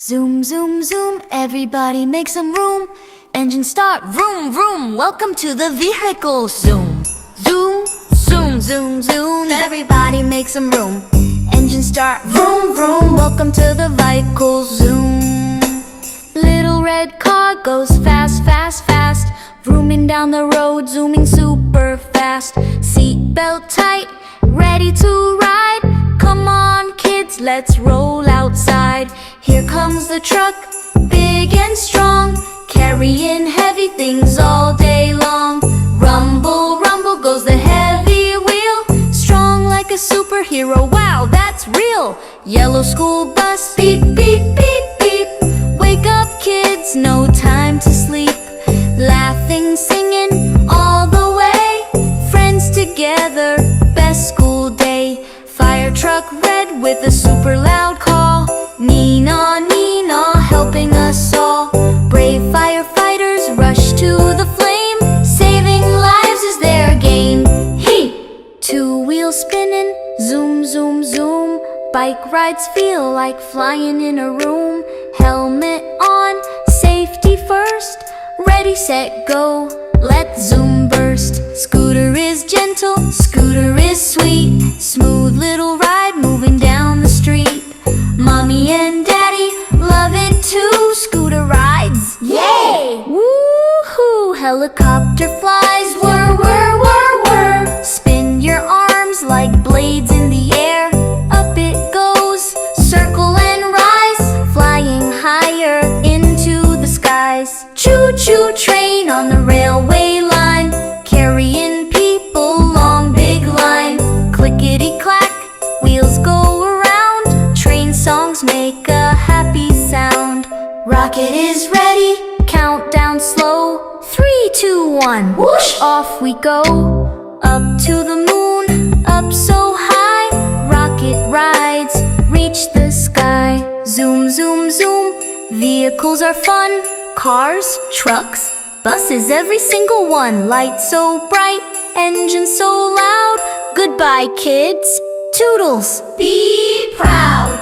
Zoom, zoom, zoom, everybody make some room. Engine start, vroom, vroom, welcome to the vehicle. Zoom, zoom, zoom, zoom, zoom, everybody make some room. Engine start, vroom, vroom, welcome to the vehicle. Zoom. Little red car goes fast, fast, fast, vrooming down the road, zooming super fast. Seatbelt tight, ready to ride. Come on kids, let's roll outside. Here comes the truck, big and strong, carrying heavy things all day long. Rumble, rumble goes the heavy wheel, strong like a superhero, wow, that's real. Yellow school bus, beep, beep, beep, beep. Wake up kids, no time to sleep. Laughing, singing all the way, friends together, best school day. Fire truck red with a super loud call. Nina, Nina, helping us all. Brave firefighters rush to the flame, saving lives is their game. Hey! Two wheels spinning, zoom, zoom, zoom. Bike rides feel like flying in a room. Helmet on, safety first. Ready, set, go, let's zoom burst. Scooter is gentle, scooter is sweet. Smooth little ride moving down the street. Mommy and daddy love it too. Scooter rides, yay! Woohoo! Helicopter flies, whir, whir, whir, whir. Spin your arms like blades in the air. Up it goes, circle and rise, flying higher into the skies. Choo-choo train on the railway line, carrying people long big line. Clickety-clack, wheels go around, train songs make a happy sound. Rocket is ready, countdown slow, 3, 2, 1, whoosh! Off we go, up to the moon, up so high. Rocket rides, reach the sky. Zoom, zoom, zoom, vehicles are fun. Cars, trucks, buses, every single one. Lights so bright, engine so loud. Goodbye kids, Toodles, be proud.